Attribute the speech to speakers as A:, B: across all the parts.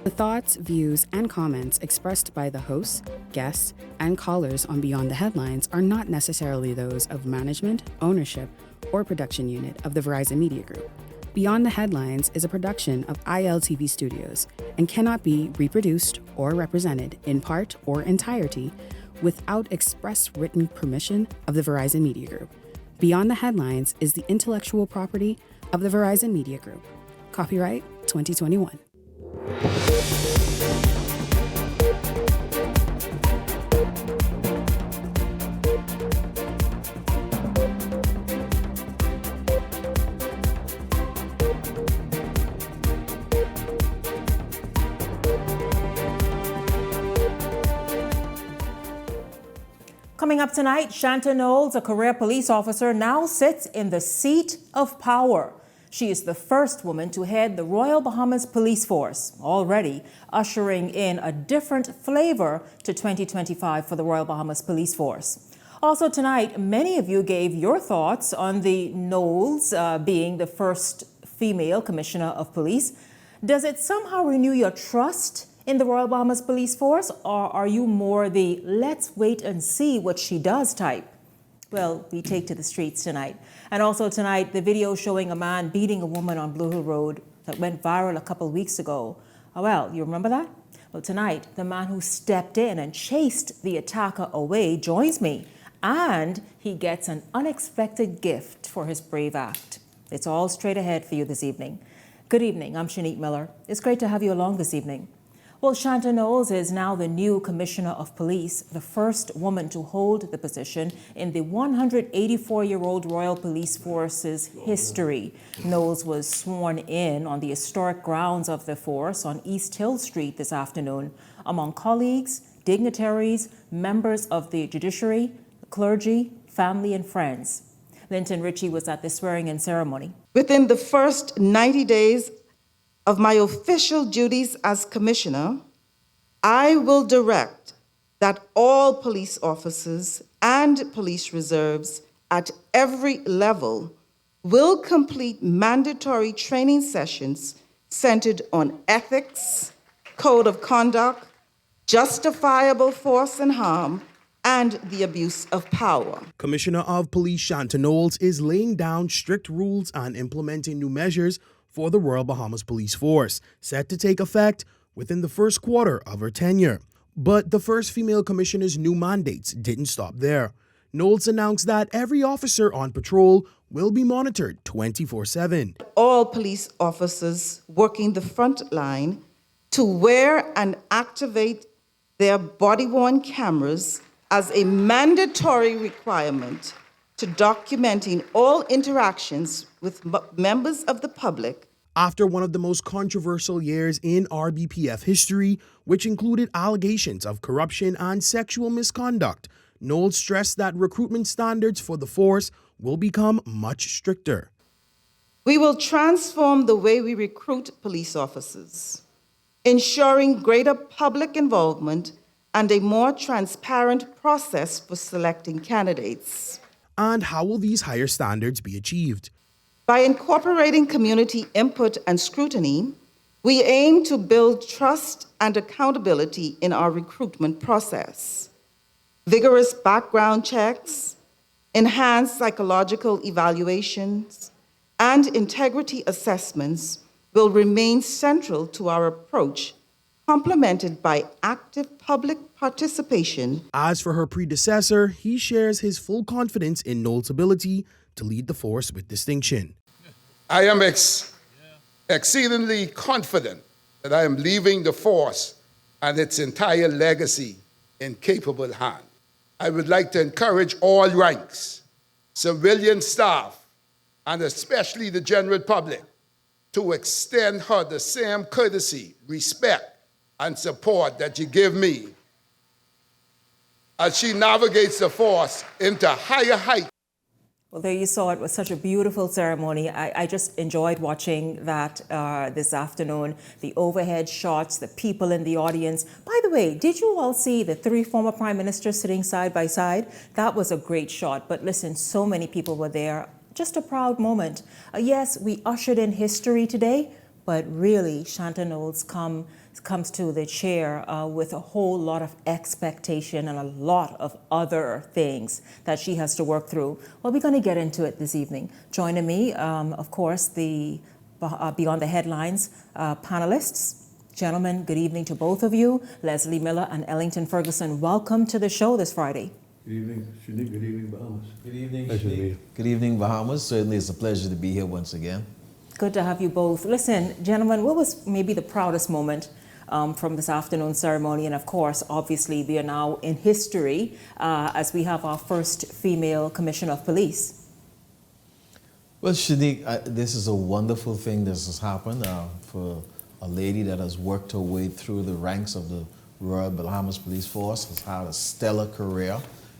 A: The thoughts, views, and comments expressed by the hosts, guests, and callers on Beyond the Headlines are not necessarily those of management, ownership, or production unit of the Verizon Media Group. Beyond the Headlines is a production of ILTV Studios and cannot be reproduced or represented in part or entirety without express written permission of the Verizon Media Group. Beyond the Headlines is the intellectual property of the Verizon Media Group. Copyright 2021.
B: Coming up tonight, Shanta Knowles, a career police officer, now sits in the seat of power. She is the first woman to head the Royal Bahamas Police Force, already ushering in a different flavor to 2025 for the Royal Bahamas Police Force. Also tonight, many of you gave your thoughts on the Knowles being the first female commissioner of police. Does it somehow renew your trust in the Royal Bahamas Police Force, or are you more the let's wait and see what she does type? Well, we take to the streets tonight. And also tonight, the video showing a man beating a woman on Blue Hill Road that went viral a couple of weeks ago. Oh, well, you remember that? Well, tonight, the man who stepped in and chased the attacker away joins me, and he gets an unexpected gift for his brave act. It's all straight ahead for you this evening. Good evening, I'm Shanique Miller. It's great to have you along this evening. Well, Shanta Knowles is now the new Commissioner of Police, the first woman to hold the position in the 184-year-old Royal Police Force's history. Knowles was sworn in on the historic grounds of the force on East Hill Street this afternoon, among colleagues, dignitaries, members of the judiciary, clergy, family, and friends. Linton Ritchie was at the swearing-in ceremony.
C: Within the first 90 days of my official duties as Commissioner, I will direct that all police officers and police reserves at every level will complete mandatory training sessions centered on ethics, code of conduct, justifiable force and harm, and the abuse of power.
D: Commissioner of Police Shanta Knowles is laying down strict rules and implementing new measures for the Royal Bahamas Police Force, set to take effect within the first quarter of her tenure. But the first female commissioner's new mandates didn't stop there. Knowles announced that every officer on patrol will be monitored 24/7.
C: All police officers working the front line to wear and activate their body-worn cameras as a mandatory requirement to documenting all interactions with members of the public.
D: After one of the most controversial years in RBPF history, which included allegations of corruption and sexual misconduct, Knowles stressed that recruitment standards for the force will become much stricter.
C: We will transform the way we recruit police officers, ensuring greater public involvement and a more transparent process for selecting candidates.
D: And how will these higher standards be achieved?
C: By incorporating community input and scrutiny, we aim to build trust and accountability in our recruitment process. Vigorous background checks, enhanced psychological evaluations, and integrity assessments will remain central to our approach, complemented by active public participation.
D: As for her predecessor, he shares his full confidence in Knowles' ability to lead the force with distinction.
E: I am exceedingly confident that I am leaving the force and its entire legacy in capable hands. I would like to encourage all ranks, civilian staff, and especially the general public to extend her the same courtesy, respect, and support that you give me as she navigates the force into higher heights.
B: Well, there you saw it. It was such a beautiful ceremony. I just enjoyed watching that this afternoon. The overhead shots, the people in the audience. By the way, did you all see the 3 former prime ministers sitting side by side? That was a great shot. But listen, so many people were there. Just a proud moment. Yes, we ushered in history today, but really Shanta Knowles comes to the chair with a whole lot of expectation and a lot of other things that she has to work through. Well, we're going to get into it this evening. Joining me, of course, the Beyond the Headlines panelists. Gentlemen, good evening to both of you. Leslie Miller and Ellington Ferguson, welcome to the show this Friday.
F: Good evening, Shanique. Good evening, Bahamas.
G: Good evening,
F: Pleasure to meet
G: Shanique.
F: you.
G: Good evening, Bahamas. Certainly it's a pleasure to be here once again.
B: Good to have you both. Listen, gentlemen, what was maybe the proudest moment from this afternoon ceremony? And of course, obviously, we are now in history as we have our first female commissioner of police.
G: Well, Shanique, this is a wonderful thing that has happened for a lady that has worked her way through the ranks of the Royal Bahamas Police Force, has had a stellar career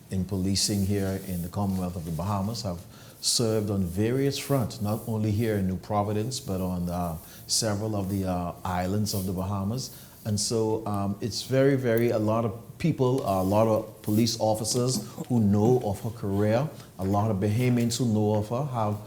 G: in policing here in the Commonwealth of the Bahamas, have served on various fronts, not only here in New Providence, but on several of the islands of the Bahamas. And so it's a lot of people, a lot of police officers who know of her career, a lot of Bahamians who know of her, have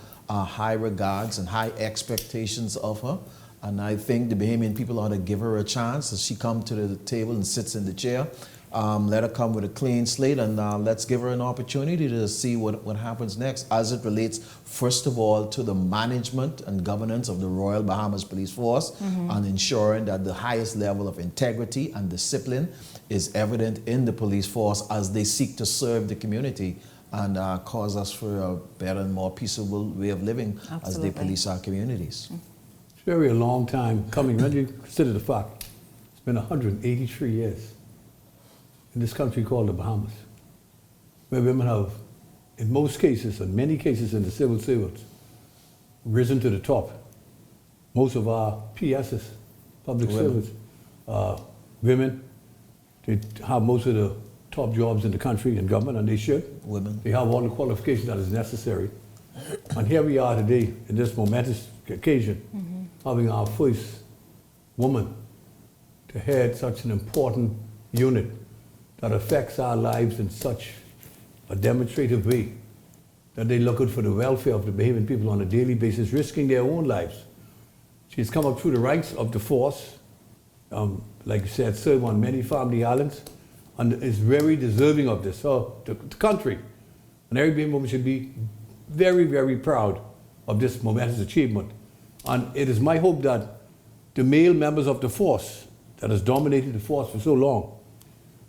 G: high regards and high expectations of her. And I think the Bahamian people ought to give her a chance as she comes to the table and sits in the chair. Let her come with a clean slate, and let's give her an opportunity to see what happens next as it relates, first of all, to the management and governance of the Royal Bahamas Police Force, and ensuring that the highest level of integrity and discipline is evident in the police force as they seek to serve the community and cause us for a better and more peaceable way of living as they police our communities.
F: It's very a long time coming. When you consider the fact, it's been 183 years in this country called the Bahamas, where women have, in most cases, and many cases in the civil service, risen to the top. Most of our PSs, public servants, women. They have most of the top jobs in the country in government, and they should.
G: Women.
F: They have all the qualifications that is necessary. And here we are today, in this momentous occasion, having our first woman to head such an important unit that affects our lives in such a demonstrative way that they look out for the welfare of the Bahamian people on a daily basis, risking their own lives. She's come up through the ranks of the force, like you said, served on many family islands, and is very deserving of this. So the country and every Bahamian woman should be very, very proud of this momentous achievement. And it is my hope that the male members of the force that has dominated the force for so long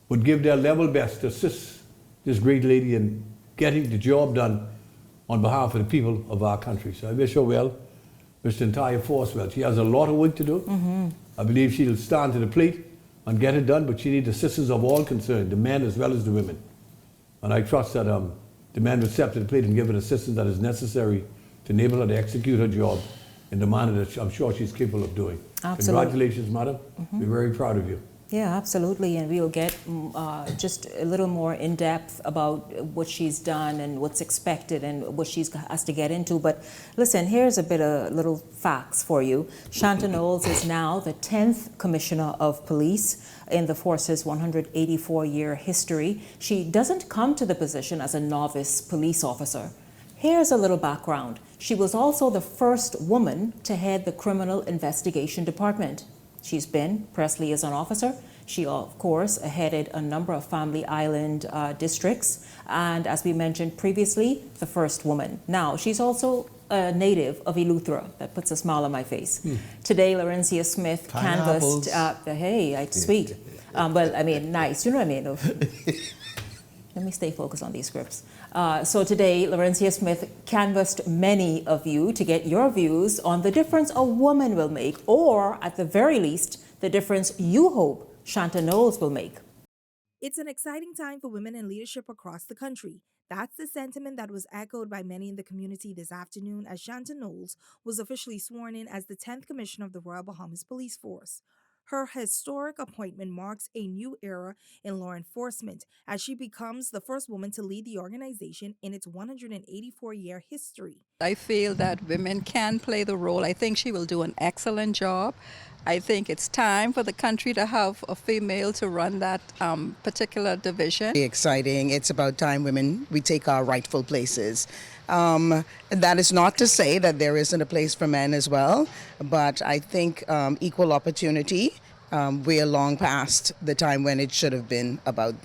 F: would give their level best to assist this great lady in getting the job done on behalf of the people of our country. So I wish her well, wish the entire force well. She has a lot of work to do. I believe she'll stand to the plate and get it done, but she needs assistance of all concerned, the men as well as the women. And I trust that the men will step to the plate and give her assistance that is necessary to enable her to execute her job in the manner that I'm sure she's capable of doing.
B: Absolutely.
F: Congratulations, madam. We're very proud of you.
B: Yeah, absolutely, and we'll get just a little more in depth about what she's done and what's expected and what she has to get into. But listen, here's a bit of little facts for you. Shanta Knowles is now the 10th Commissioner of Police in the force's 184-year history. She doesn't come to the position as a novice police officer. Here's a little background. She was also the first woman to head the Criminal Investigation Department. She's been press liaison officer. She, of course, headed a number of Family Island districts. And as we mentioned previously, the first woman. Now, she's also a native of Eleuthera. That puts a smile on my face. Today, Laurencia Smith canvassed, sweet. Well, I mean, nice. You know what I mean? Let me stay focused on these scripts. So today, Laurencia Smith canvassed many of you to get your views on the difference a woman will make, or at the very least, the difference you hope Shanta Knowles will make.
H: It's an exciting time for women in leadership across the country. That's the sentiment that was echoed by many in the community this afternoon as Shanta Knowles was officially sworn in as the 10th Commissioner of the Royal Bahamas Police Force. Her historic appointment marks a new era in law enforcement as she becomes the first woman to lead the organization in its 184-year history.
I: I feel that women can play the role. I think she will do an excellent job. I think it's time for the country to have a female to run that particular division.
J: Exciting. It's about time we take our rightful places. That is not to say that there isn't a place for men as well, but I think equal opportunity, we are long past the time when it should have been about,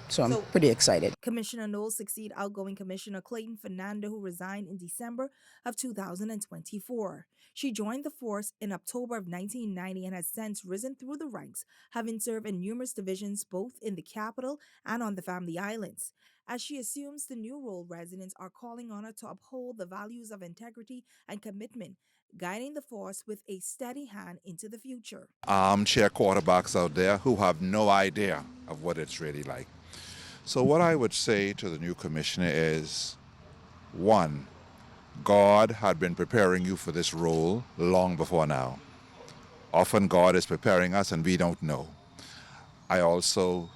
J: so I'm pretty excited.
H: Commissioner Knowles succeeded outgoing Commissioner Clayton Fernando, who resigned in December of 2024. She joined the force in October of 1990 and has since risen through the ranks, having served in numerous divisions both in the capital and on the Family Islands. As she assumes the new role, residents are calling on her to uphold the values of integrity and commitment, guiding the force with a steady hand into the future.
K: Armchair quarterbacks out there who have no idea of what it's really like. So what I would say to the new commissioner is, one, God had been preparing you for this role long before now. Often God is preparing us and we don't know. I also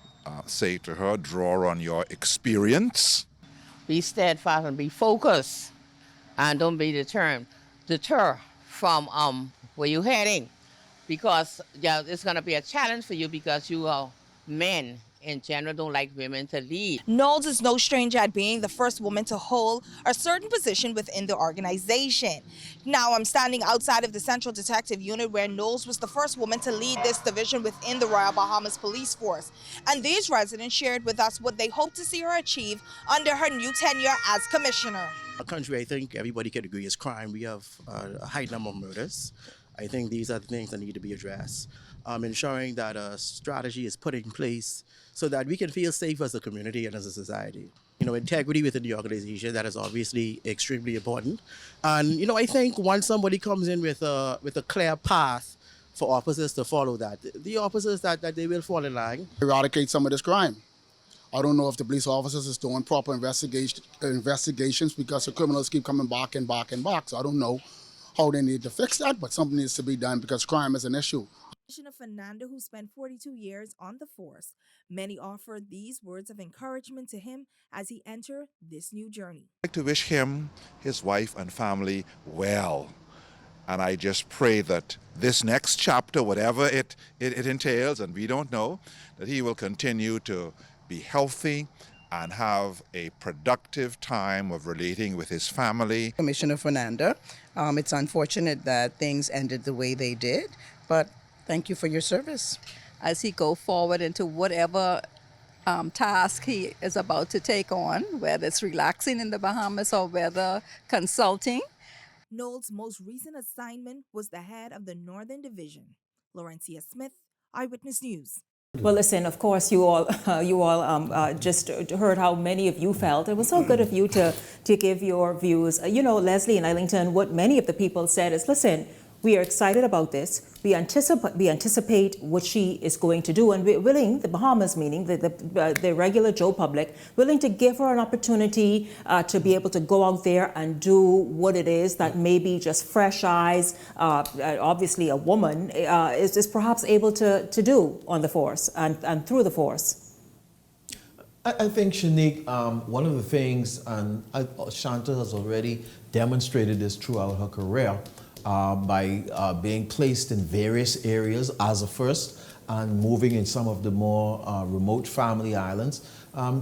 K: say to her, draw on your experience.
L: Be steadfast and be focused, and don't be deter from where you're heading, because it's going to be a challenge for you because you are men in general don't like women to lead.
H: Knowles is no stranger at being the first woman to hold a certain position within the organization. Now I'm standing outside of the Central Detective Unit, where Knowles was the first woman to lead this division within the Royal Bahamas Police Force. And these residents shared with us what they hope to see her achieve under her new tenure as commissioner.
M: A country I think everybody can agree is crime. We have a high number of murders. I think these are the things that need to be addressed. Ensuring that a strategy is put in place so that we can feel safe as a community and as a society. Integrity within the organization, that is obviously extremely important. And, I think once somebody comes in with a clear path for officers to follow that, the officers that they will fall in line.
N: Eradicate some of this crime. I don't know if the police officers is doing proper investigations because the criminals keep coming back and back and back. So I don't know how they need to fix that, but something needs to be done because crime is an issue.
H: Commissioner Fernando, who spent 42 years on the force, many offered these words of encouragement to him as he entered this new journey.
K: I'd like to wish him, his wife and family well. And I just pray that this next chapter, whatever it entails, and we don't know, that he will continue to be healthy and have a productive time of relating with his family.
J: Commissioner Fernando, it's unfortunate that things ended the way they did, but thank you for your service.
I: As he go forward into whatever task he is about to take on, whether it's relaxing in the Bahamas or whether consulting.
H: Knowles' most recent assignment was the head of the Northern Division. Laurencia Smith, Eyewitness News. Well, listen, of course, you all just heard how many of you felt. It was so good of you to give your views. Leslie and Eileen, what many of the people said is, listen, we are excited about this. We anticipate what she is going to do, and we're willing, the Bahamas meaning the regular Joe public, willing to give her an opportunity to be able to go out there and do what it is that maybe just fresh eyes, obviously a woman, is perhaps able to do on the force and through the force.
G: I think, Shanique, one of the things, and Shanta has already demonstrated this throughout her career, by being placed in various areas as a first and moving in some of the more remote family islands.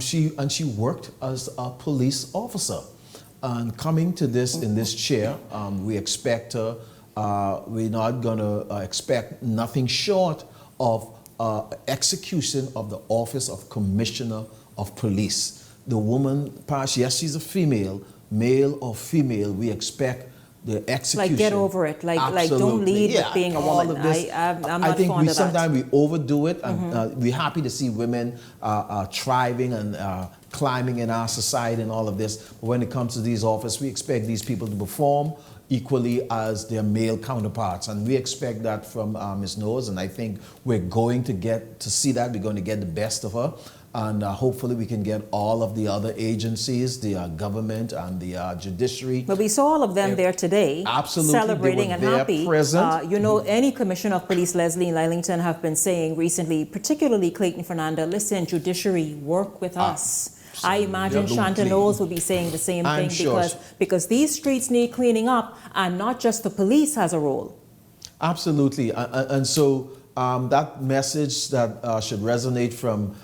G: She worked as a police officer. And coming to this in this chair, we expect her, we're not going to expect nothing short of execution of the office of Commissioner of Police. The woman, yes, she's a female, male or female, we expect the execution.
H: Like get over it. Like don't lead with being a woman. I'm not
G: I think
H: fond of
G: sometimes
H: that.
G: we overdo it, and we're happy to see women thriving and climbing in our society and all of this. But when it comes to these offices, we expect these people to perform equally as their male counterparts, and we expect that from Ms. Knowles, and I think we're going to get to see that. We're going to get the best of her. And hopefully we can get all of the other agencies, the government and the judiciary.
H: But we saw all of them there today,
G: absolutely
H: celebrating and happy.
G: Present.
H: Any Commissioner of Police, Leslie and Lylington, have been saying recently, particularly Clayton Fernando, listen, judiciary, work with us.
B: I imagine
G: Don't
B: Shanta
G: clean.
B: Knowles will be saying the same
G: I'm
B: thing
G: sure.
B: because these streets need cleaning up, and not just the police has a role.
G: Absolutely. And so that message that should resonate from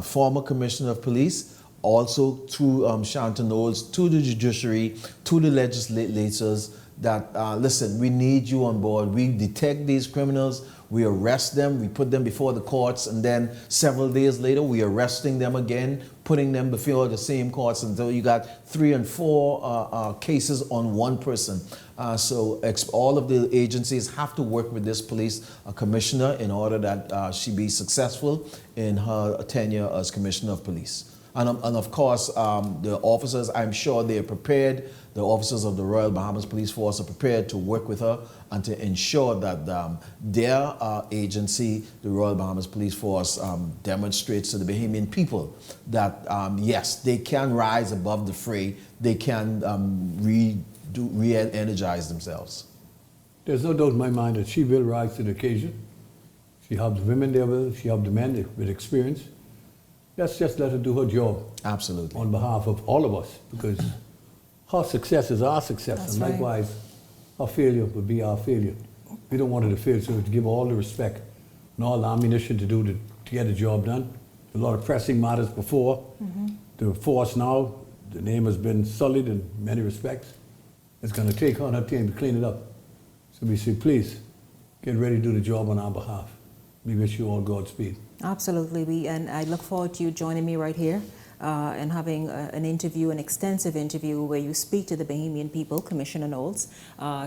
G: former Commissioner of Police, also through Shanta Knowles, to the judiciary, to the legislators, that listen, we need you on board. We detect these criminals, we arrest them, we put them before the courts, and then several days later we arresting them again, putting them before the same courts until you got 3 and 4 cases on one person. So all of the agencies have to work with this police commissioner in order that she be successful in her tenure as Commissioner of Police. And of course, the officers, I'm sure they are prepared. The officers of the Royal Bahamas Police Force are prepared to work with her and to ensure that their agency, the Royal Bahamas Police Force, demonstrates to the Bahamian people that, yes, they can rise above the fray. They can re-energize themselves.
F: There's no doubt in my mind that she will rise to the occasion. She helps women there with, she helps the men with experience. Let's just let her do her job.
G: Absolutely.
F: On behalf of all of us, because her success is our success,
B: That's
F: and likewise, her failure would be our failure. We don't want her to fail, so to give her all the respect and all the ammunition to get the job done. A lot of pressing matters before. The force now, the name has been sullied in many respects. It's going to take her and her team to clean it up. So we say, please, get ready to do the job on our behalf. We wish you all Godspeed.
B: Absolutely, and I look forward to you joining me right here and having an interview, an extensive interview where you speak to the Bahamian people, Commissioner Knowles.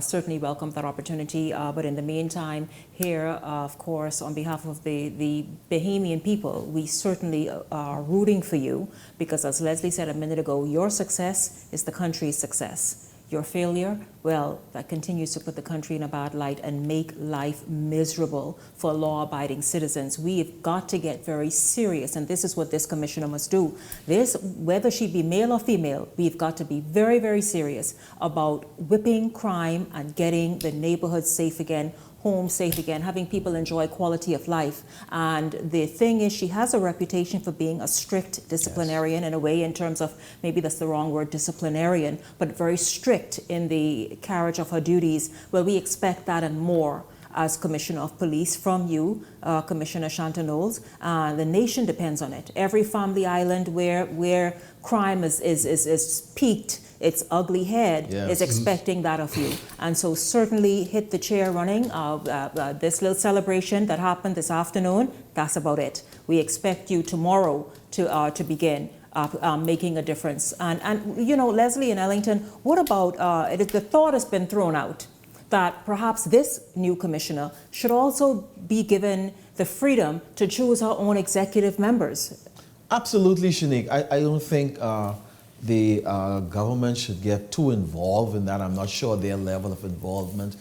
B: Certainly welcome that opportunity, but in the meantime, here, of course, on behalf of the Bahamian people, we certainly are rooting for you because, as Leslie said a minute ago, your success is the country's success. Your failure, well, that continues to put the country in a bad light and make life miserable for law-abiding citizens. We've got to get very serious, and this is what this commissioner must do. This, whether she be male or female, we've got to be very, very serious about whipping crime and getting the neighborhoods safe again, home safe again, having people enjoy quality of life. And the thing is, she has a reputation for being a strict disciplinarian in a way, in terms of, maybe that's the wrong word, disciplinarian, but very strict in the carriage of her duties. Well, we expect that and more as Commissioner of Police from you, Commissioner Shanta Knowles. The nation depends on it. Every family island where crime is peaked, its ugly head is expecting that of you. And so certainly hit the chair running. This little celebration that happened this afternoon, that's about it. We expect you tomorrow to begin making a difference. And you know, Leslie and Ellington, what about, the thought has been thrown out that perhaps this new commissioner should also be given the freedom to choose her own executive members.
G: Absolutely, Shanique. I don't think the government should get too involved in that. I'm not sure their level of involvement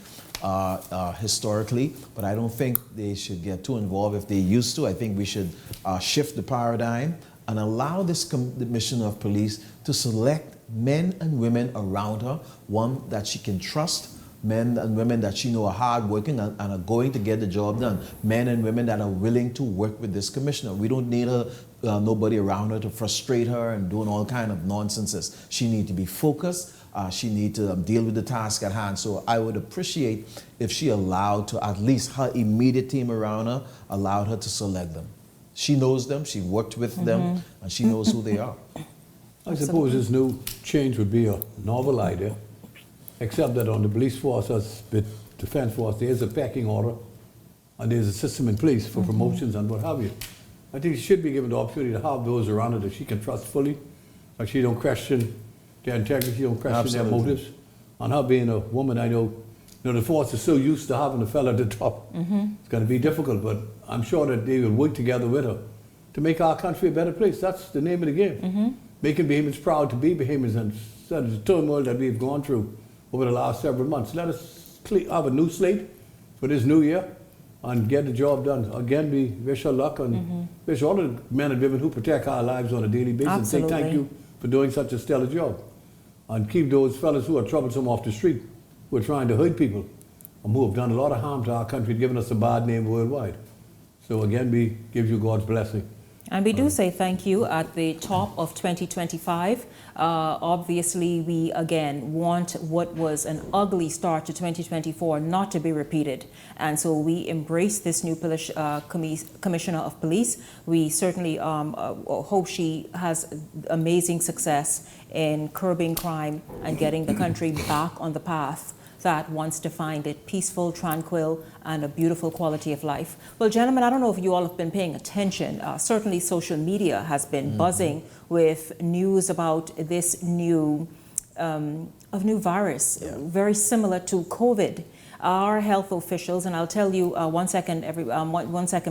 G: historically, but I don't think they should get too involved if they used to. I think we should shift the paradigm and allow this Commissioner of Police to select men and women around her, one that she can trust, men and women that she know are hardworking and are going to get the job done, men and women that are willing to work with this commissioner. We don't need her, nobody around her to frustrate her and doing all kind of nonsenses. She needs to be focused. She needs to deal with the task at hand. So I would appreciate if she allowed to, at least her immediate team around her, allowed her to select them. She knows them, she worked with them, and she knows who they are.
F: I suppose this new change would be a novel idea, except that on the police force, as with defense force, there is a pecking order, and there's a system in place for promotions and what have you. I think she should be given the opportunity to have those around her that she can trust fully, like she don't question their integrity, she don't question their motives. And her being a woman, I know, the force is so used to having a fella at the top. It's going to be difficult, but I'm sure that they will work together with her to make our country a better place. That's the name of the game. Making Bahamians proud to be Bahamians, and instead of the turmoil that we've gone through over the last several months. Let us have a new slate for this new year and get the job done. Again, we wish her luck and wish all the men and women who protect our lives on a daily basis.
B: Absolutely.
F: And say thank you for doing such a stellar job. And keep those fellas who are troublesome off the street, who are trying to hurt people, and who have done a lot of harm to our country, giving us a bad name worldwide. So again, we give you God's blessing.
B: And we do say thank you at the top of 2025. Obviously, we again want what was an ugly start to 2024 not to be repeated. And so we embrace this new Commissioner of Police. We certainly hope she has amazing success in curbing crime and getting the country back on the path that wants to find it peaceful, tranquil, and a beautiful quality of life. Well, gentlemen, I don't know if you all have been paying attention. Certainly social media has been buzzing with news about this new virus, very similar to COVID. Our health officials, and I'll tell you, one second,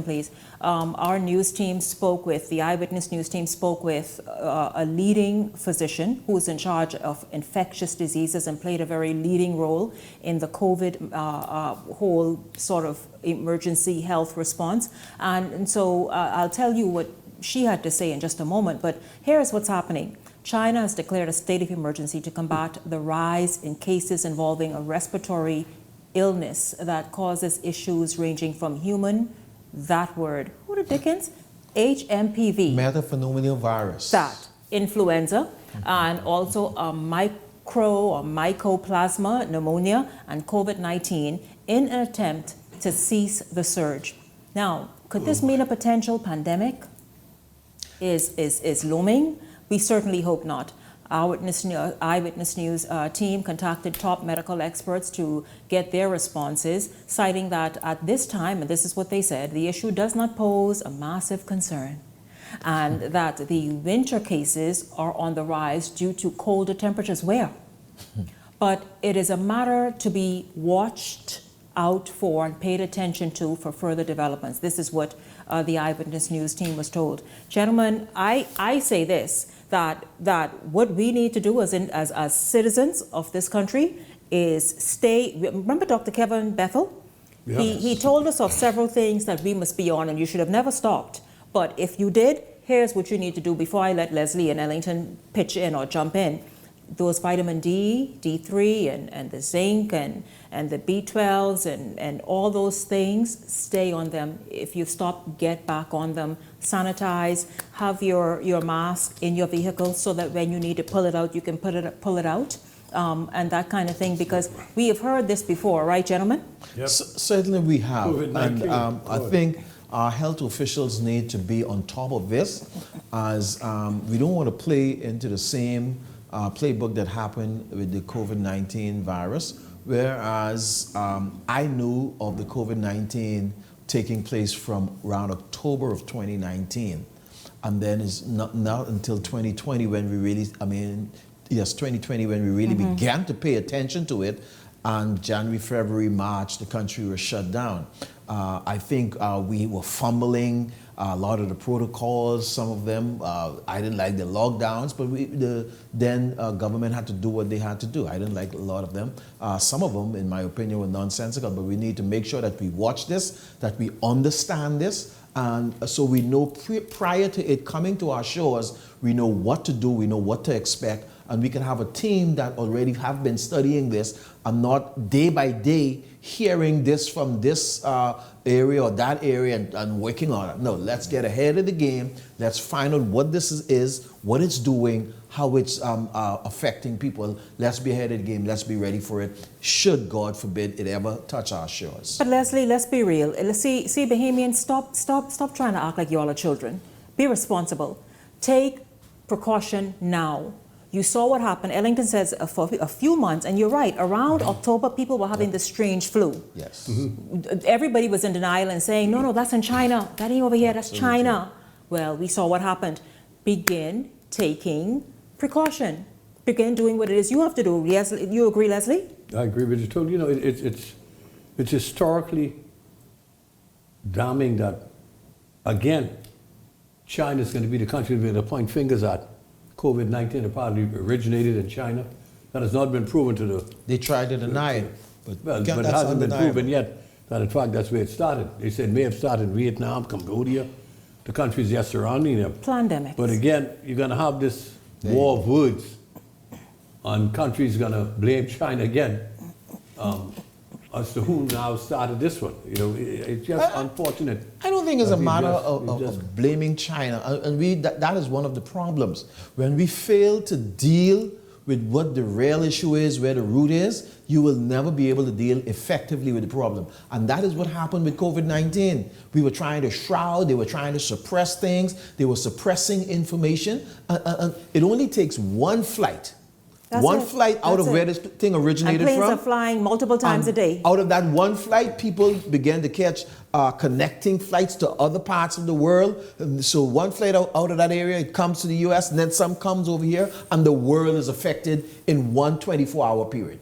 B: please. Our news team spoke with, the Eyewitness News team spoke with a leading physician who is in charge of infectious diseases and played a very leading role in the COVID whole sort of emergency health response. And so I'll tell you what she had to say in just a moment, but here's what's happening. China has declared a state of emergency to combat the rise in cases involving a respiratory illness that causes issues ranging from human, that word, who the dickens? HMPV.
G: Metapneumovirus virus.
B: That, influenza, and also a mycoplasma pneumonia and COVID-19 in an attempt to cease the surge. Now, could this mean a potential pandemic is looming? We certainly hope not. Our Eyewitness News team contacted top medical experts to get their responses, citing that at this time, and this is what they said, the issue does not pose a massive concern, and that the winter cases are on the rise due to colder temperatures. Where? But it is a matter to be watched out for and paid attention to for further developments. This is what the Eyewitness News team was told. Gentlemen, I say this, that what we need to do as citizens of this country is stay. Remember Dr. Kevin Bethel? Yes. He told us of several things that we must be on, and you should have never stopped. But if you did, here's what you need to do before I let Leslie and Ellington pitch in or jump in. Those vitamin D, D3, and the zinc, and the B12s, and all those things, stay on them. If you stop, get back on them. Sanitize, have your mask in your vehicle so that when you need to pull it out, you can pull it out, and that kind of thing, because we have heard this before, right, gentlemen?
G: Yep. Certainly we have. And I think our health officials need to be on top of this, as we don't want to play into the same playbook that happened with the COVID-19 virus, whereas I knew of the COVID-19 taking place from around October of 2019. And then it's not until 2020 when we really, 2020 when we really began to pay attention to it. And January, February, March, the country was shut down. I think we were fumbling a lot of the protocols, some of them. I didn't like the lockdowns, but then government had to do what they had to do. I didn't like a lot of them. Some of them, in my opinion, were nonsensical, but we need to make sure that we watch this, that we understand this, and so we know prior to it coming to our shores, we know what to do, we know what to expect, and we can have a team that already have been studying this and not day by day hearing this from this area or that area and working on it. No, let's get ahead of the game. Let's find out what this is, what it's doing, how it's affecting people. Let's be ahead of the game. Let's be ready for it, should, God forbid, it ever touch our shores.
B: But Leslie, let's be real. See, Bahamians, stop trying to act like you all are children. Be responsible. Take precaution now. You saw what happened. Ellington says for a few months, and you're right, around October, people were having this strange flu.
G: Yes.
B: Everybody was in denial and saying, no, that's in China. That ain't over here, that's China. Well, we saw what happened. Begin taking precaution. Begin doing what it is you have to do. Yes, you agree, Leslie?
F: I agree with you totally. You know, it's historically damning that, again, China's going to be the country we're going to point fingers at. COVID-19 apparently originated in China. That has not been proven to the...
G: They tried to deny it,
F: but it hasn't been proven yet that in fact that's where it started. They said it may have started in Vietnam, Cambodia, the countries just surrounding them.
B: Plandemics.
F: But again, you're going to have this war of words, and countries going to blame China again. as to who now started this one. You know, it's just unfortunate.
G: I don't think it's a matter
F: just
G: of blaming China, and that is one of the problems. When we fail to deal with what the real issue is, where the root is, you will never be able to deal effectively with the problem. And that is what happened with COVID-19. We were trying to shroud, they were trying to suppress things, they were suppressing information. And it only takes one flight. Flight out of where this thing originated
B: and planes
G: from.
B: are flying multiple times a day.
G: Out of that one flight, people began to catch connecting flights to other parts of the world. So one flight out of that area, it comes to the US, and then some comes over here, and the world is affected in one 24-hour period.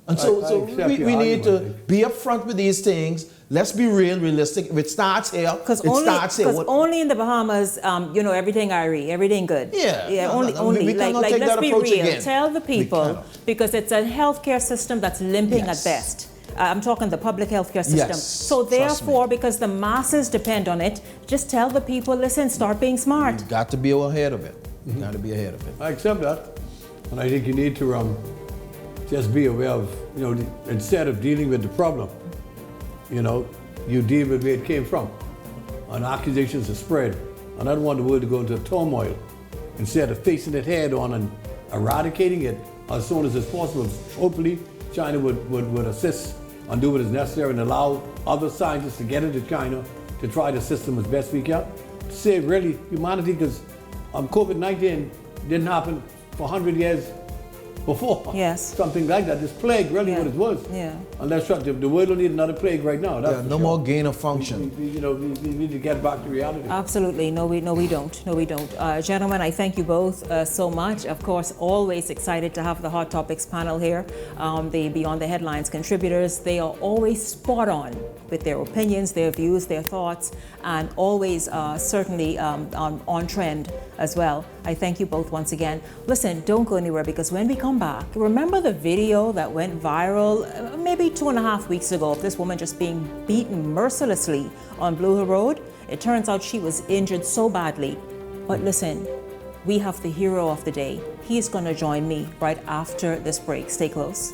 G: And so we need to be upfront with these things. Let's be realistic. If it starts here,
B: Because only in the Bahamas, everything Irie, everything good.
G: We cannot take
B: let's
G: that
B: be
G: approach
B: real.
G: again.
B: Tell the people, because it's a healthcare system that's limping at best. I'm talking the public healthcare system.
G: Yes,
B: so therefore, because the masses depend on it, just tell the people, listen, start being smart.
G: You've got to be ahead of it. You've got to be ahead of it.
F: I accept that. And I think you need to just be aware of, instead of dealing with the problem, you deal with where it came from. And accusations are spread. And I don't want the world to go into turmoil. Instead of facing it head on and eradicating it as soon as it's possible, hopefully China would assist and do what is necessary and allow other scientists to get into China to try the system as best we can. To save really humanity, because COVID-19 didn't happen for 100 years before.
B: Yes.
F: Something like that. This plague really what it was.
B: Yeah.
F: And that's right. The world will need another plague right now. That's
G: no more gain of function.
F: We need to get back to reality.
B: Absolutely. No, we don't. No, we don't. Gentlemen, I thank you both so much. Of course, always excited to have the Hot Topics panel here. The Beyond the Headlines contributors, they are always spot on with their opinions, their views, their thoughts, and always certainly on trend as well. I thank you both once again. Listen, don't go anywhere, because when we come back, remember the video that went viral maybe 2.5 weeks ago of this woman just being beaten mercilessly on Blue Hill Road? It turns out she was injured so badly. But listen, we have the hero of the day. He's going to join me right after this break. Stay close.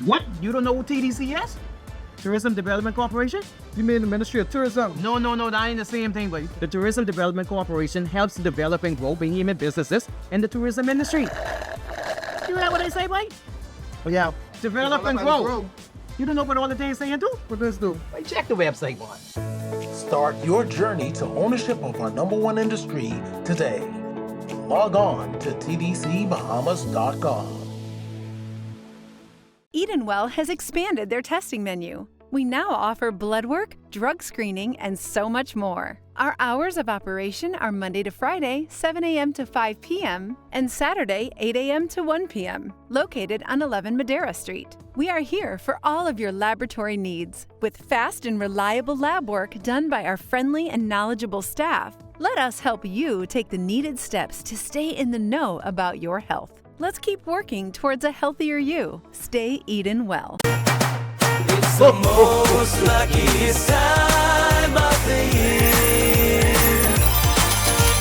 O: What? You don't know what TDC is? Tourism Development Corporation? You mean the Ministry of Tourism? No, that ain't the same thing, buddy. The Tourism Development Corporation helps develop and grow behemoth businesses in the tourism industry. You hear what I say, buddy? Oh, yeah. Develop and grow. You don't know what all the things they do? What does do? Check the website, one.
P: Start your journey to ownership of our #1 industry today. Log on to tdcbahamas.com.
Q: Edenwell has expanded their testing menu. We now offer blood work, drug screening, and so much more. Our hours of operation are Monday to Friday, 7 a.m. to 5 p.m., and Saturday, 8 a.m. to 1 p.m., located on 11 Madera Street. We are here for all of your laboratory needs, with fast and reliable lab work done by our friendly and knowledgeable staff. Let us help you take the needed steps to stay in the know about your health. Let's keep working towards a healthier you. Stay Edenwell.
R: It's the most luckiest time of the year.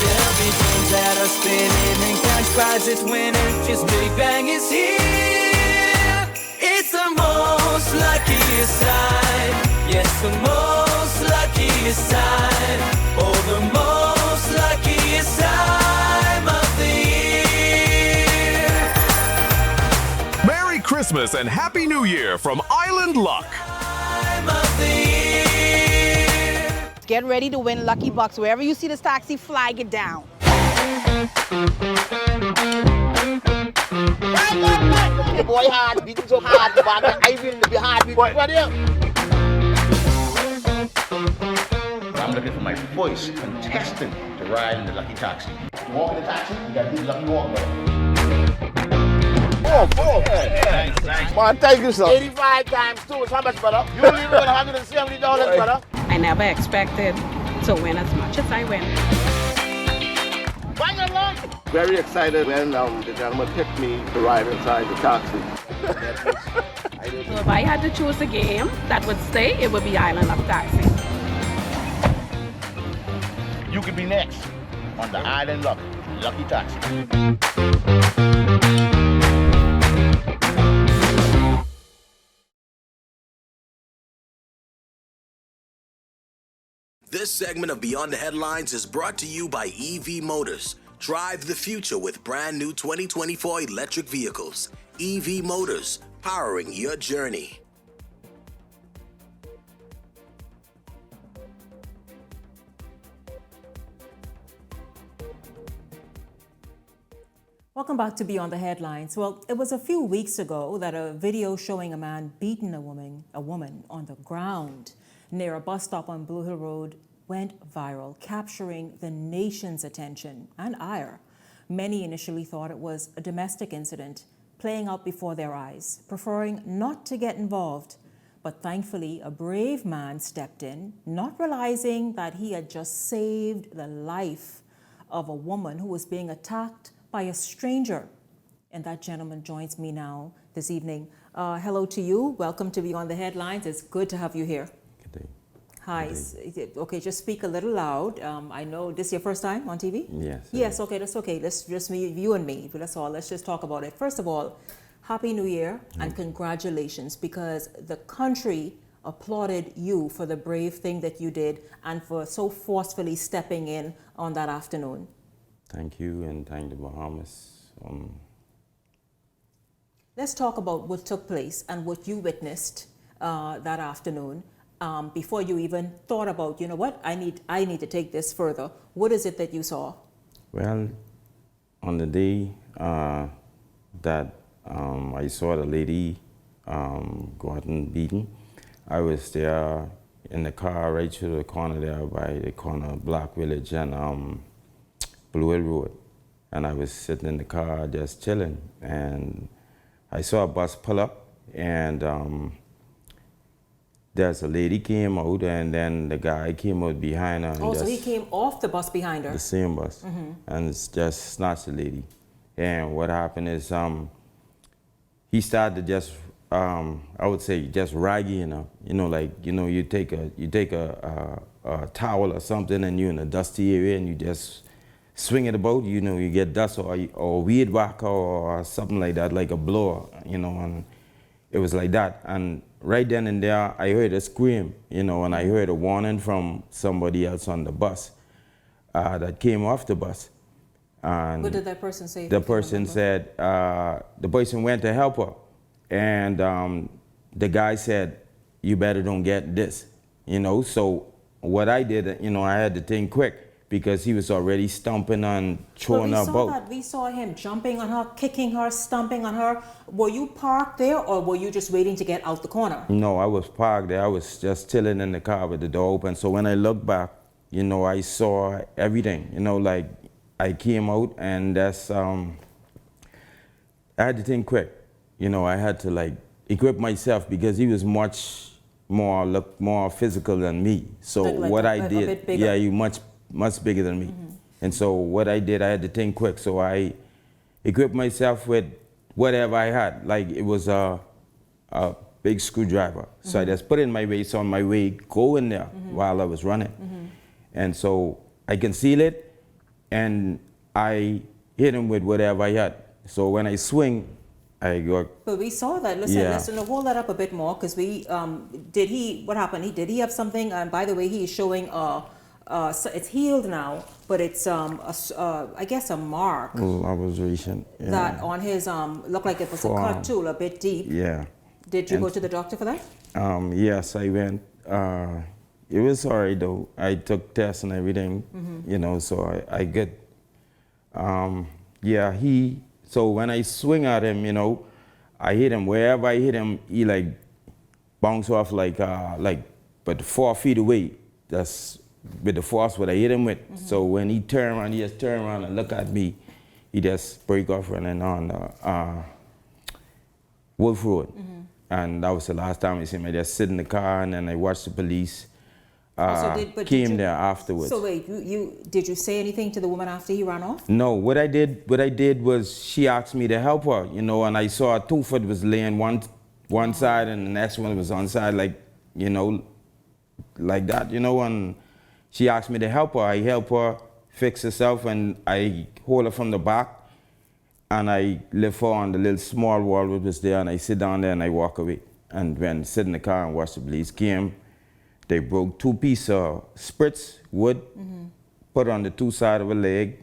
R: There'll be dreams that are spinning and cash prizes winning. Just Big Bang is here. It's the most luckiest time. Yes, the most luckiest time. Oh, the most luckiest time of the year.
S: Merry Christmas and Happy New Year from Island Luck.
T: Get ready to win Lucky Bucks. Wherever you see this taxi, flag it down.
U: The boy hard, beating so hard, but I will be hard with what here. I'm looking for my first contestant to ride in the Lucky Taxi. You walk in the taxi, you got to do the Lucky Walk, though. Oh, thanks. Man, thank you, sir. 85 times 2 is how much, brother? You leave it with $170, brother.
V: I never expected to win as much as I win.
U: Bang along! Very excited when the gentleman picked me to ride inside the taxi.
V: So if I had to choose a game that would stay, it would be Island Luck Taxi.
U: You could be next on the Island Luck Lucky Taxi.
A: This segment of Beyond the Headlines is brought to you by EV Motors. Drive the future with brand new 2024 electric vehicles. EV Motors, powering your journey.
B: Welcome back to Beyond the Headlines. Well, it was a few weeks ago that a video showing a man beating a woman on the ground near a bus stop on Blue Hill Road went viral, capturing the nation's attention and ire. Many initially thought it was a domestic incident playing out before their eyes, preferring not to get involved. But thankfully, a brave man stepped in, not realizing that he had just saved the life of a woman who was being attacked by a stranger. And that gentleman joins me now this evening. Hello to you. Welcome to Beyond the Headlines. It's good to have you here.
C: Good day.
B: Hi. Okay, just speak a little loud. I know this is your first time on TV?
C: Yes.
B: Yes, okay, that's okay. Let's just you and me. That's all. Let's just talk about it. First of all, Happy New Year and congratulations, because the country applauded you for the brave thing that you did and for so forcefully stepping in on that afternoon.
C: Thank you, and thank the Bahamas.
B: Let's talk about what took place and what you witnessed that afternoon before you even thought about, you know what, I need to take this further. What is it that you saw?
C: Well, on the day that I saw the lady gotten beaten, I was there in the car right to the corner there by the corner of Black Village and Blue Hill Road. And I was sitting in the car just chilling, and I saw a bus pull up, and there's a lady came out, and then the guy came out behind her.
B: Oh, so he came off the bus behind her?
C: The same bus, and just snatched the lady. And what happened is he started to just, I would say, just ragging her. You know, like, you know, you take a towel or something, and you're in a dusty area, and you just swing it about, you know, you get dust or weed whacker or something like that, like a blower, you know, and it was like that. And right then and there, I heard a scream, you know, and I heard a warning from somebody else on the bus that came off the bus. And
B: what did that person say?
C: The person said, the person went to help her, and the guy said, you better don't get this, you know. So what I did, you know, I had to think quick, because he was already stomping and throwing her about.
B: We saw him jumping on her, kicking her, stomping on her. Were you parked there, or were you just waiting to get out the corner?
C: No, I was parked there. I was just chilling in the car with the door open. So when I looked back, you know, I saw everything. You know, like I came out, and that's, I had to think quick. You know, I had to like equip myself, because he was much more physical than me. So what I did, yeah, you much bigger than me. And so what I did, I had to think quick. So I equipped myself with whatever I had. Like it was a big screwdriver. So I just put it in my waist on my way going there while I was running. And so I concealed it, and I hit him with whatever I had. So when I swing, I got...
B: But we saw that. Listen, hold that up a bit more, because what happened? Did he have something? And by the way, he is showing so it's healed now, but it's I guess a mark.
C: I was recent. Yeah.
B: That on his looked like it was a cut too, a bit deep.
C: Yeah.
B: Did you go to the doctor for that?
C: Yes, I went. It was all right though. I took tests and everything, you know, so I get. Yeah, so when I swing at him, you know, I hit him. Wherever I hit him, he like bounced off but 4 feet away. That's with the force what I hit him with. So when he turned around, he just turned around and looked at me. He just break off running on Wolf Road. And that was the last time I seen him. I just sit in the car, and then I watched the police came there afterwards.
B: So wait, did you say anything to the woman after he ran off?
C: No, what I did was she asked me to help her, you know, and I saw 2 foot was laying one side, and the next one was on side, like, you know, like that, you know, and she asked me to help her. I helped her fix herself, and I hold her from the back, and I lift her on the little small wall that was there, and I sit down there and I walk away. And when I sit in the car and watch the police came, they broke 2 pieces of spritz wood, put on the 2 sides of her leg,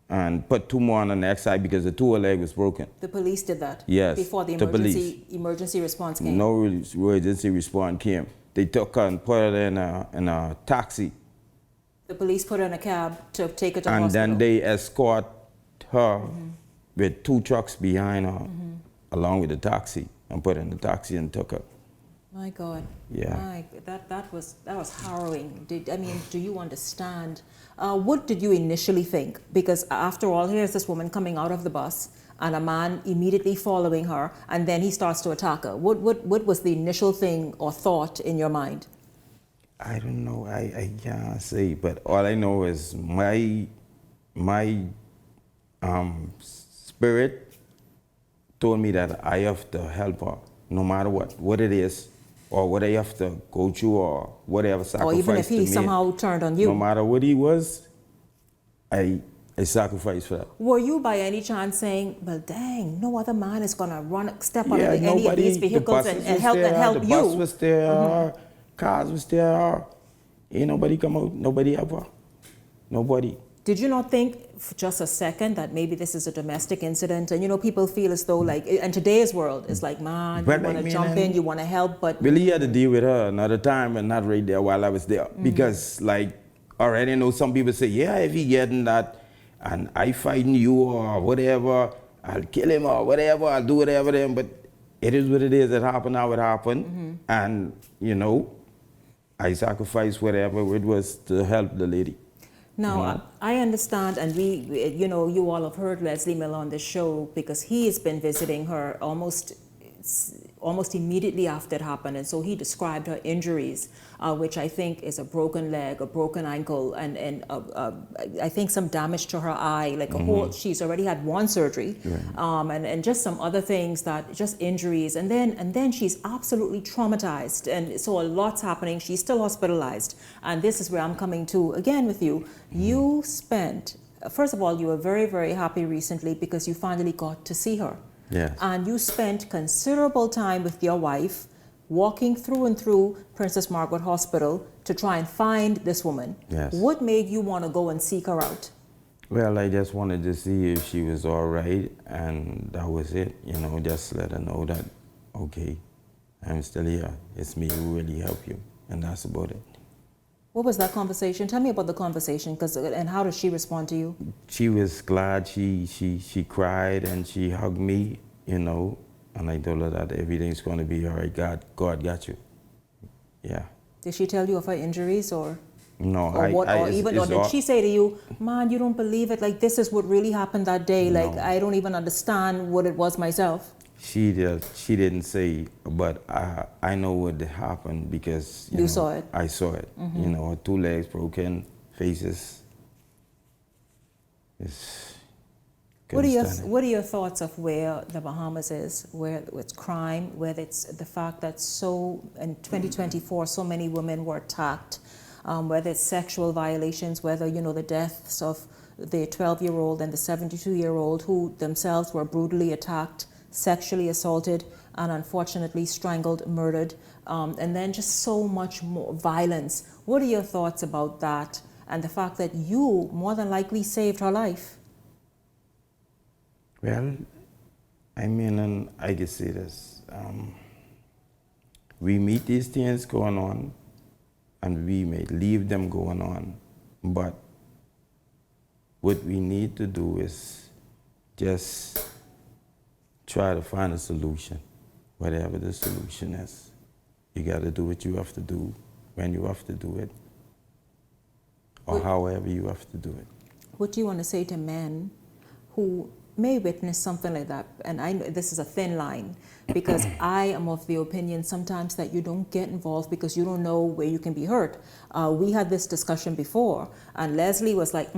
C: and put 2 more on the next side because the 2 leg was broken.
B: The police did that?
C: Yes,
B: Before the
C: police.
B: emergency response came?
C: No emergency response came. They took her and put her in a taxi.
B: The police put her in a cab to take her to
C: and
B: hospital?
C: Then they escort her with 2 trucks behind her, along with the taxi, and put her in the taxi and took her.
B: My God.
C: Yeah.
B: That was harrowing. Do you understand? What did you initially think? Because after all, here's this woman coming out of the bus and a man immediately following her, and then he starts to attack her. What was the initial thing or thought in your mind?
C: I don't know. I can't say, but all I know is my spirit told me that I have to help her, no matter what it is, or what I have to go through, or whatever sacrifice.
B: Or even if he somehow turned on you.
C: No matter what he was, I sacrificed for that.
B: Were you by any chance saying, well, dang, no other man is going to step out of any of these vehicles and help you?
C: The bus was there, cars was there. Ain't nobody come out, nobody ever. Nobody.
B: Did you not think for just a second that maybe this is a domestic incident? And people feel as though in today's world, it's like, man, you want to jump in, you want to help, but...
C: Really had to deal with her another time and not right there while I was there. Because already know some people say, yeah, if he getting that and I fighting you or whatever, I'll kill him or whatever, I'll do whatever then. But it is what it is. It happened how it happened. And, I sacrificed whatever it was to help the lady.
B: Now, I understand, and you all have heard Leslie Miller on the show because he has been visiting her almost immediately after it happened, and so he described her injuries, which I think is a broken leg, a broken ankle, and I think some damage to her eye, like a whole. She's already had 1 surgery, and just some other things just injuries, and then she's absolutely traumatized, and so a lot's happening. She's still hospitalized, and this is where I'm coming to again with you. You spent, first of all, you were very, very happy recently because you finally got to see her.
C: Yes.
B: And you spent considerable time with your wife walking through and through Princess Margaret Hospital to try and find this woman.
C: Yes.
B: What made you want to go and seek her out?
C: Well, I just wanted to see if she was all right, and that was it. Just let her know that, okay, I'm still here. It's me who really helped you, and that's about it.
B: What was that conversation? Tell me about the conversation, and how did she respond to you?
C: She was glad. She cried and she hugged me, and I told her that everything's going to be all right. God got you. Yeah.
B: Did she tell you of her injuries or?
C: No,
B: or did she say to you, man, you don't believe it? Like, this is what really happened that day.
C: No.
B: Like, I don't even understand what it was myself.
C: She didn't say, but I know what happened because
B: you saw it.
C: I saw it. Her 2 legs broken, faces.
B: What are your thoughts of where the Bahamas is, where it's crime, where it's the fact that in 2024 so many women were attacked, whether it's sexual violations, whether the deaths of the 12-year-old and the 72-year-old who themselves were brutally attacked, sexually assaulted, and unfortunately strangled, murdered, and then just so much more violence. What are your thoughts about that and the fact that you more than likely saved her life?
C: Well, I can say this. We meet these things going on, and we may leave them going on, but what we need to do is just try to find a solution, whatever the solution is. You got to do what you have to do when you have to do it, or however you have to do it.
B: What do you want to say to men who may witness something like that? And I know this is a thin line, because I am of the opinion sometimes that you don't get involved because you don't know where you can be hurt. We had this discussion before, and Leslie was like,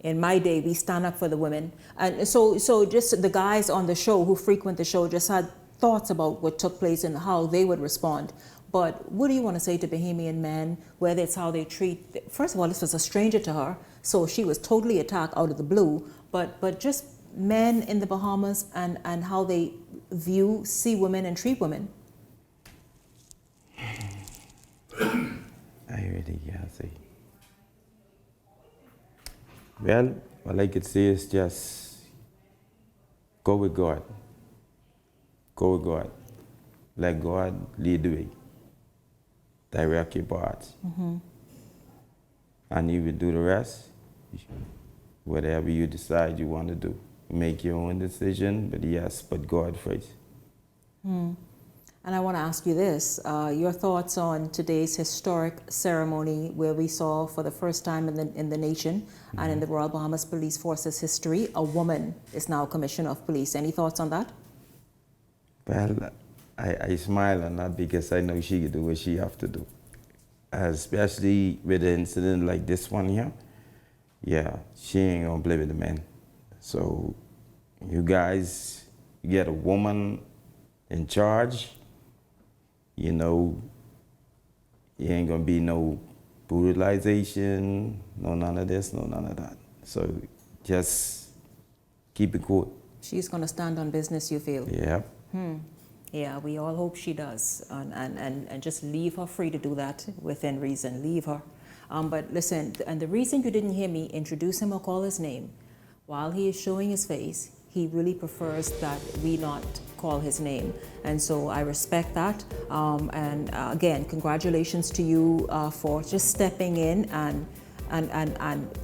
B: in my day, we stand up for the women. And so just the guys on the show who frequent the show just had thoughts about what took place and how they would respond. But what do you want to say to Bahamian men, whether it's how they treat, first of all, this was a stranger to her, so she was totally attacked out of the blue, but just men in the Bahamas and how they see women and treat women?
C: I really can't say. Well, all I could say is just go with God. Go with God. Let God lead the way. Direct your path. And you will do the rest. Whatever you decide you want to do. Make your own decision, but yes, put God first.
B: And I want to ask you this, your thoughts on today's historic ceremony where we saw for the first time in the nation and in the Royal Bahamas Police Force's history, a woman is now Commissioner of Police. Any thoughts on that?
C: Well, I smile on that because I know she can do what she have to do. Especially with an incident like this one here. Yeah, she ain't gonna play with the men. So you guys get a woman in charge, you know, you ain't gonna be no brutalization, no none of this, no none of that. So just keep it cool.
B: She's gonna stand on business, you feel?
C: Yeah.
B: Yeah, we all hope she does, and just leave her free to do that within reason. Leave her. But listen, and the reason you didn't hear me introduce him or call his name, while he is showing his face, he really prefers that we not call his name. And so I respect that. And again, congratulations to you for just stepping in and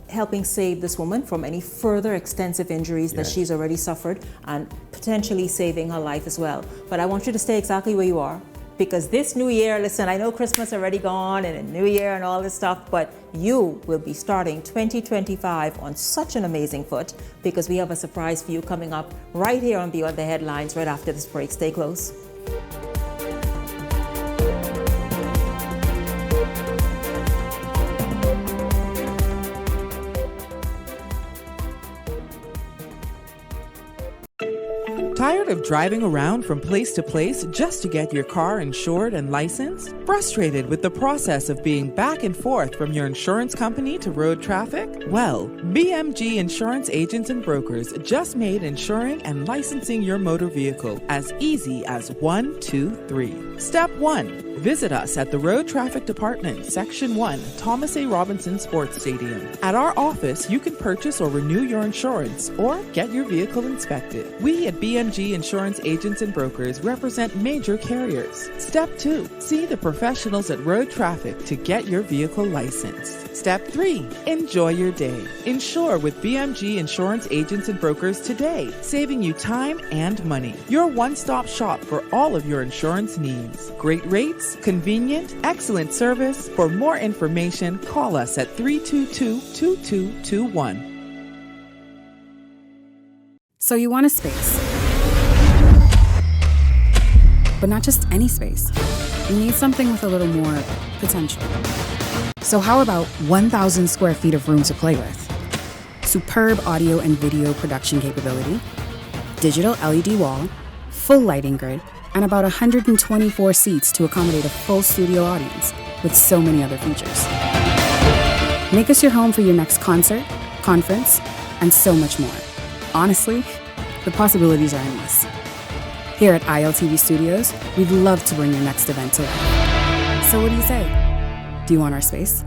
B: helping save this woman from any further extensive injuries that she's already suffered, and potentially saving her life as well. But I want you to stay exactly where you are, because this new year, listen, I know Christmas already gone and a new year and all this stuff, but you will be starting 2025 on such an amazing foot, because we have a surprise for you coming up right here on Beyond the Headlines right after this break. Stay close.
D: Tired of driving around from place to place just to get your car insured and licensed? Frustrated with the process of being back and forth from your insurance company to road traffic? Well, BMG Insurance Agents and Brokers just made insuring and licensing your motor vehicle as easy as 1, 2, 3. Step 1. Visit us at the Road Traffic Department, Section 1, Thomas A. Robinson Sports Stadium. At our office, you can purchase or renew your insurance or get your vehicle inspected. We at BMG Insurance Agents and Brokers represent major carriers. Step 2. See the professionals at Road Traffic to get your vehicle licensed. Step 3. Enjoy your day. Insure with BMG Insurance Agents and Brokers today, saving you time and money. Your one-stop shop for all of your insurance needs. Great rates, convenient, excellent service. For more information, call us at 322-2221.
E: So you want a space, but not just any space. You need something with a little more potential. So how about 1,000 square feet of room to play with? Superb audio and video production capability, digital LED wall, full lighting grid, and about 124 seats to accommodate a full studio audience with so many other features. Make us your home for your next concert, conference, and so much more. Honestly, the possibilities are endless. Here at ILTV Studios, we'd love to bring your next event to life. So what do you say? Do you want our space?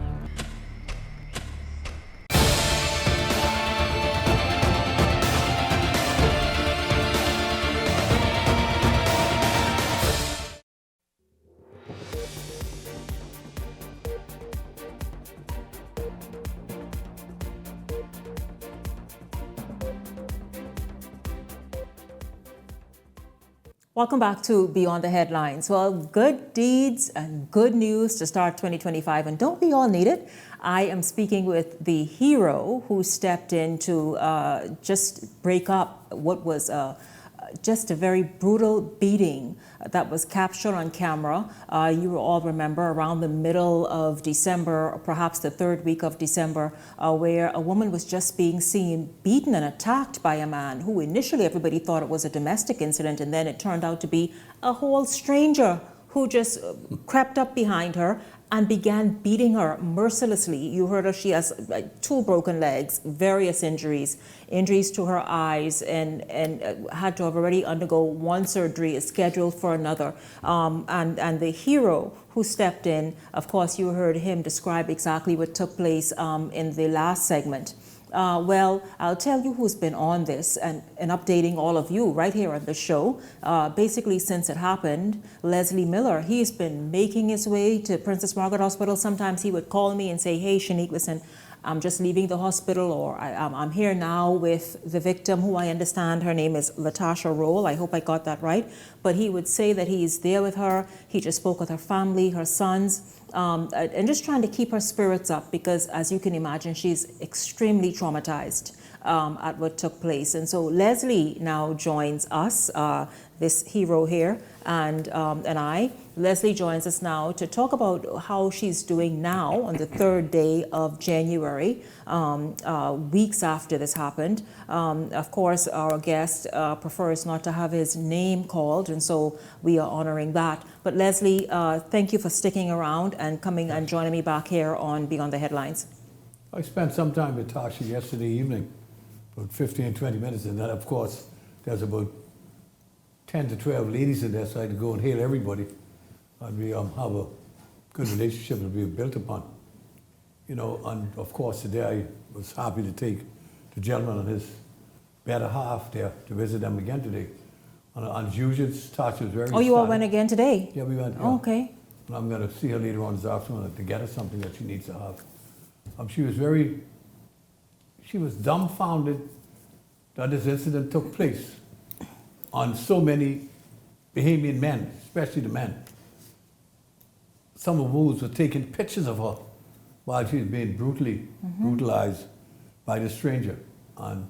B: Welcome back to Beyond the Headlines. Well, good deeds and good news to start 2025, and don't we all need it? I am speaking with the hero who stepped in to just break up what was just a very brutal beating that was captured on camera. You will all remember around the middle of December, or perhaps the third week of December, where a woman was just being seen beaten and attacked by a man who initially everybody thought it was a domestic incident, and then it turned out to be a whole stranger who just crept up behind her and began beating her mercilessly. You heard her, she has 2 broken legs, various injuries to her eyes, and had to have already undergo 1 surgery, is scheduled for another. And the hero who stepped in, of course, you heard him describe exactly what took place in the last segment. Well, I'll tell you who's been on this and updating all of you right here on the show. Basically, since it happened, Leslie Miller, he's been making his way to Princess Margaret Hospital. Sometimes he would call me and say, hey, Shanique, listen, I'm just leaving the hospital, or I'm here now with the victim, who I understand her name is Latasha Roll. I hope I got that right. But he would say that he's there with her. He just spoke with her family, her sons, and just trying to keep her spirits up, because as you can imagine, she's extremely traumatized at what took place. And so Leslie now joins us, this hero here, and I. Leslie joins us now to talk about how she's doing now on the 3rd day of January, weeks after this happened. Of course, our guest prefers not to have his name called, and so we are honoring that. But Leslie, thank you for sticking around and coming and joining me back here on Beyond the Headlines.
F: I spent some time with Tasha yesterday evening, about 15, 20 minutes, and then, of course, there's about 10 to 12 ladies in there, so I had to go and hail everybody. And we have a good relationship that we've built upon. You know, and of course today I was happy to take the gentleman and his better half there to visit them again today. And as usual, Tasha was very
B: Oh, you all went again today?
F: Yeah, we went. Yeah.
B: Oh, okay.
F: And I'm going to see her later on this afternoon to get her something that she needs to have. She was dumbfounded that this incident took place on so many Bahamian men, especially the men. Some of those were taking pictures of her while she was being brutally brutalized by the stranger. And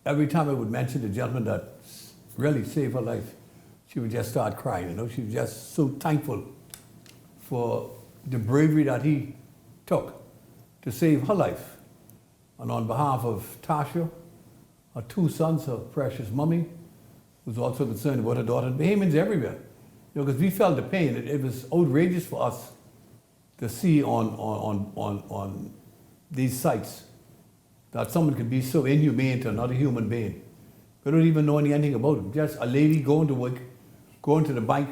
F: every time I would mention the gentleman that really saved her life, she would just start crying. You know, she was just so thankful for the bravery that he took to save her life. And on behalf of Tasha, her 2 sons, her precious mummy, was also concerned about her daughter, and Bahamians everywhere. You know, because we felt the pain. It was outrageous for us to see on these sites that someone could be so inhumane to another human being. We don't even know anything about it. Just a lady going to work, going to the bank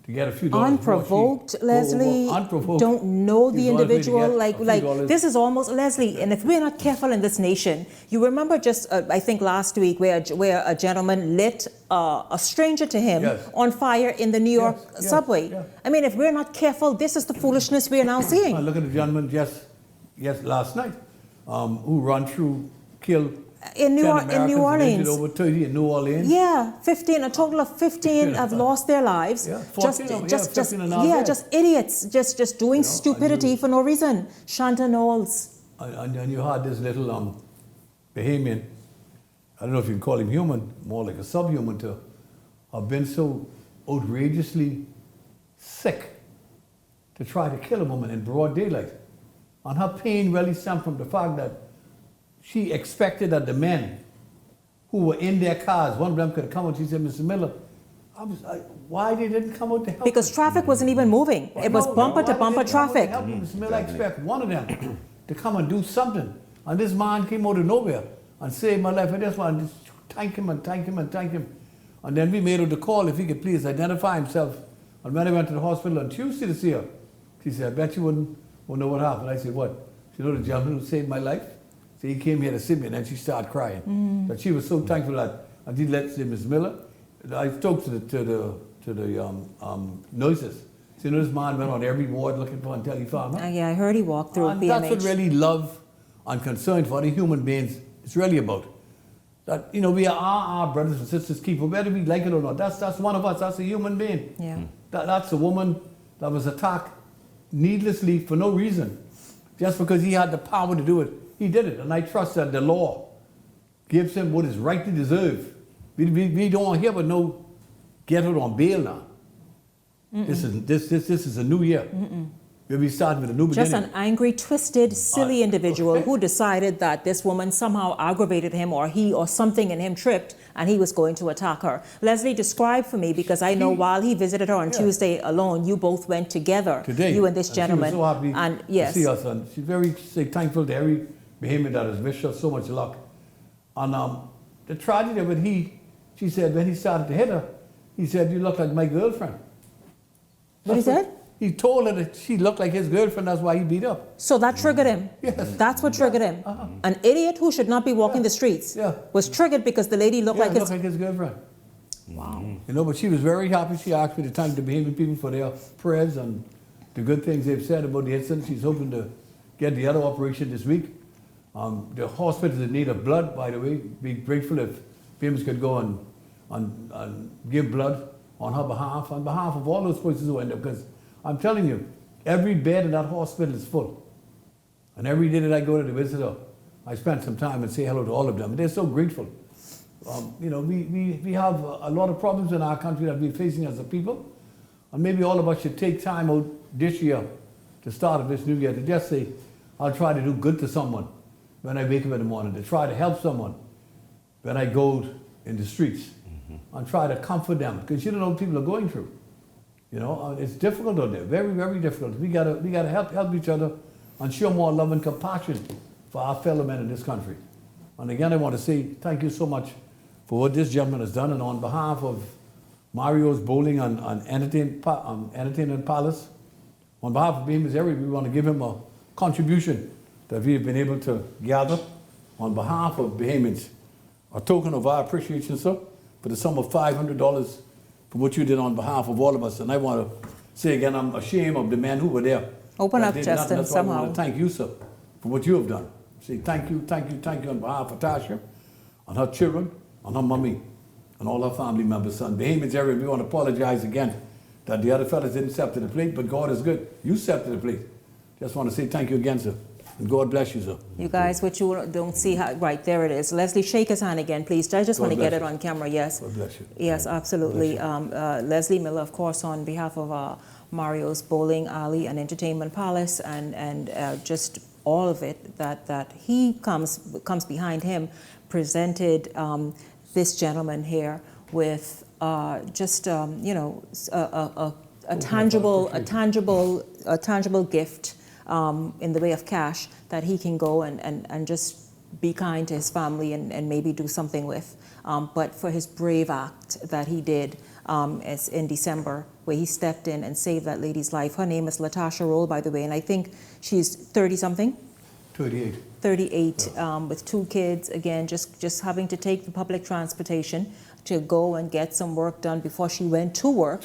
F: to get a few dollars.
B: Unprovoked, Leslie.
F: Unprovoked.
B: Don't know the individual. Like
F: $.
B: This is almost, Leslie, and if we're not careful in this nation, you remember just, I think last week, where a gentleman lit a stranger to him on fire in the New York subway. I mean, if we're not careful, this is the foolishness we are now seeing.
F: Look at the gentleman just last night who ran through, killed
B: in New Orleans.
F: Over 30 in New Orleans.
B: Yeah, a total of 15 have lost their lives.
F: Yeah, 14
B: just idiots, just doing stupidity for no reason. Shanta Knowles.
F: And you had this little Bahamian, I don't know if you can call him human, more like a subhuman, to have been so outrageously sick to try to kill a woman in broad daylight. And her pain really stemmed from the fact that she expected that the men who were in their cars, one of them could come out. She said, Mr. Miller, why they didn't come out to help?
B: Because traffic wasn't even moving. It was bumper to bumper traffic.
F: Mr. Miller, I expect one of them to come and do something. And this man came out of nowhere and saved my life. I just wanted to thank him and thank him and thank him. And then we made her the call if he could please identify himself. And when I went to the hospital on Tuesday to see her, she said, I bet you wouldn't know what happened. I said, what? You know the gentleman who saved my life? So he came here to see me, and then she started crying. But she was so thankful that I did let say, Ms. Miller. I spoke to the nurses. So, you know, this man went on every ward looking for until he found her.
B: Yeah, I heard he walked through
F: and
B: BMH.
F: That's what really love and concern for the human beings is really about. That, you know, we are our brothers and sisters keeper, whether we like it or not. That's one of us. That's a human being.
B: Yeah.
F: That's a woman that was attacked needlessly for no reason. Just because he had the power to do it, he did it. And I trust that the law gives him what is rightly deserved. We don't hear about get out on bail now. This is a new year. We'll be starting with a new beginning.
B: Just an angry, twisted, silly individual who decided that this woman somehow aggravated him, or he or something in him tripped, and he was going to attack her. Leslie, describe for me, because I know while he visited her on Tuesday alone, you both went together,
F: Today,
B: you and this gentleman.
F: She was so happy
B: and yes,
F: to see us, and she's very thankful to every Bahamian that has wished us so much luck. And the tragedy of it, she said when he started to hit her, he said, "You look like my girlfriend."
B: What he said?
F: He told her that she looked like his girlfriend, that's why he beat up.
B: So that triggered him.
F: Yes.
B: That's what triggered him. An idiot who should not be walking the streets was triggered because the lady looked like
F: his girlfriend. Wow. You know, but she was very happy. She asked me to thank the Bahamian people for their prayers and the good things they've said about the incident. She's hoping to get the other operation this week. The hospital is in need of blood, by the way. Be grateful if Bahamians could go and give blood on her behalf, on behalf of all those persons who end up, because I'm telling you, every bed in that hospital is full. And every day that I go to the visitor, I spend some time and say hello to all of them. And they're so grateful. You know, we have a lot of problems in our country that we're facing as a people. And maybe all of us should take time out this year, the start of this new year, to just say, I'll try to do good to someone when I wake up in the morning, to try to help someone when I go in the streets, and try to comfort them, because you don't know what people are going through. You know, it's difficult out there, very, very difficult. We gotta help each other and show more love and compassion for our fellow men in this country. And again, I want to say thank you so much for what this gentleman has done. And on behalf of Mario's Bowling and Entertainment Palace, on behalf of Bahamians everywhere, we want to give him a contribution that we have been able to gather on behalf of Bahamians. A token of our appreciation, sir, for the sum of $500 for what you did on behalf of all of us. And I want to say again, I'm ashamed of the men who were there.
B: Open up, Justin,
F: that's why
B: somehow.
F: I want to thank you, sir, for what you have done. Say thank you on behalf of Tasha, and her children, and her mummy, and all her family members. And Bahamians everywhere, we want to apologize again that the other fellas didn't step to the plate, but God is good. You stepped to the plate. Just want to say thank you again, sir. And God bless you, sir.
B: You guys, what you don't see, right, there it is. Leslie, shake his hand again, please. I just want to get it on camera, yes.
F: God bless you.
B: Yes, absolutely. Leslie Miller, of course, on behalf of Mario's Bowling Alley and Entertainment Palace, and just all of it that he comes behind him, presented this gentleman here with just you know, a tangible gift. In the way of cash that he can go and just be kind to his family and maybe do something with. But for his brave act that he did as in December, where he stepped in and saved that lady's life. Her name is Latasha Roll, by the way, and I think she's 30-something?
F: 38.
B: 38, with 2 kids, again, just having to take the public transportation to go and get some work done before she went to work.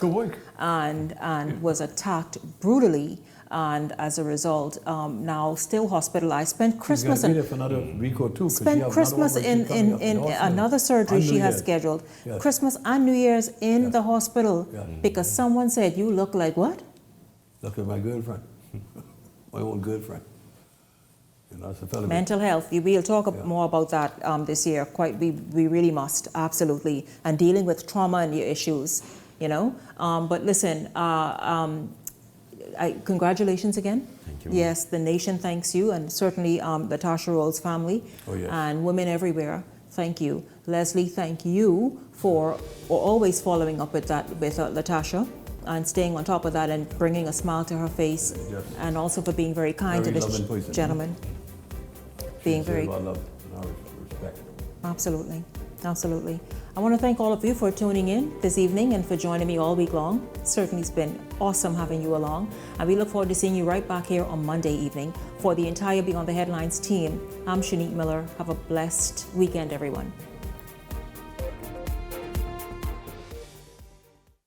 B: And was attacked brutally. And as a result, now still hospitalized. Spent Christmas
F: and for another week or two.
B: Spent Christmas in another surgery she has scheduled. Yes. Christmas and New Year's in the hospital because someone said, "You look like what?"
F: Look at my girlfriend, my own girlfriend. You know, that's a fellow.
B: Mental health. We'll talk more about that this year. We really must, absolutely, and dealing with trauma and issues. You know, but listen. Congratulations again.
C: Thank you.
B: Yes, the nation thanks you, and certainly Latasha Roll's family and women everywhere. Thank you. Leslie, thank you for always following up with Latasha and staying on top of that and bringing a smile to her face, and also for being very kind to this gentleman. Being very
F: love and respect.
B: Absolutely. Absolutely. I want to thank all of you for tuning in this evening and for joining me all week long. Certainly it's been awesome having you along. And we look forward to seeing you right back here on Monday evening. For the entire Beyond the Headlines team, I'm Shanique Miller. Have a blessed weekend, everyone.